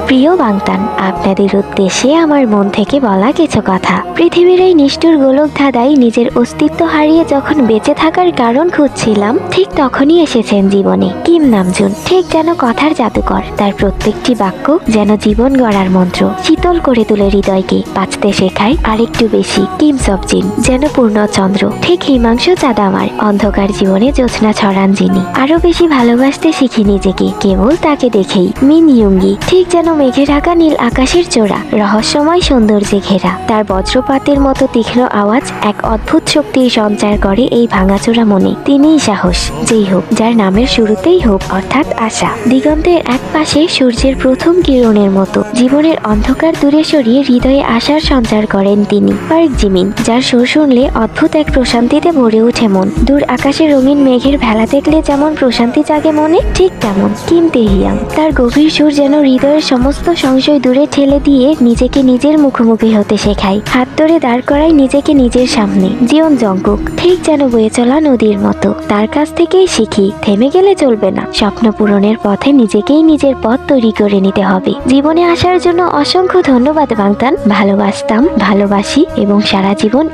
প্রিয় বাংতান, আপনাদের উদ্দেশ্যে আমার মন থেকে বলা কিছু কথা। পৃথিবীর এই নিষ্ঠুর গোলক ধাঁধায় নিজের অস্তিত্ব হারিয়ে যখন বেঁচে থাকার কারণ খুঁজছিলাম, ঠিক তখনই এসেছেন জীবনে কিম নামজুন। ঠিক যেন কথার জাদুকর, তার প্রত্যেকটি বাক্য যেন জীবন গড়ার মন্ত্র, শীতল করে তুলে হৃদয়কে, বাঁচতে শেখায় আরেকটু বেশি। কিম সবজিন যেন পূর্ণচন্দ্র, ঠিক হিমাংশু চাঁদ আমার অন্ধকার জীবনে জ্যোৎস্না ছড়ান যিনি। আরো বেশি ভালোবাসতে শিখি নিজেকে কেবল তাকে দেখেই। মিন ইয়ুঙ্গি ঠিক যেন মেঘে ঢাকা নীল আকাশের চূড়া, রহস্যময় সৌন্দর্যে ঘেরা। তার বজ্রপাতের মতো তীক্ষ্ণ আওয়াজ এক অদ্ভুত শক্তির সঞ্চার করে এই ভাঙাচোরা মনে। তিনিই সাহস, যেই হোক যার নামের শুরুতেই হোক অর্থাৎ আশা। দিগন্তের এক পাশে সূর্যের প্রথম কিরণের মতো জীবনের অন্ধকার দূরে সরিয়ে হৃদয়ে আশার সঞ্চার করেন তিনি। পার্ক জিমিন, যার সুর শুনলে অদ্ভুত এক প্রশান্তিতে ভরে ওঠে মন। দূর আকাশে রঙিন মেঘের ভেলা দেখলে যেমন প্রশান্তি জাগে মনে, ঠিক তেমন কিম তেহিয়াং। তার গভীর সুর যেন হৃদয়ের সমস্ত সংশয় দূরে ঠেলে দিয়ে নিজেকে নিজের মুখোমুখি হতে শেখায়, হাত ধরে দাঁড় করায় নিজেকে নিজের সামনে। জিওন জংকুক ঠিক যেন বয়ে চলা নদীর মতো, তার কাছ থেকেই শিখি থেমে গেলে চলবে না, স্বপ্ন পূরণের পথে নিজেকেই নিজের পথ তৈরি করে নিতে হবে। জীবনে আসার জন্য অসংখ্য ধন্যবাদ বাংতান। ভালোবাসতাম, ভালোবাসি এবং সারা জীবন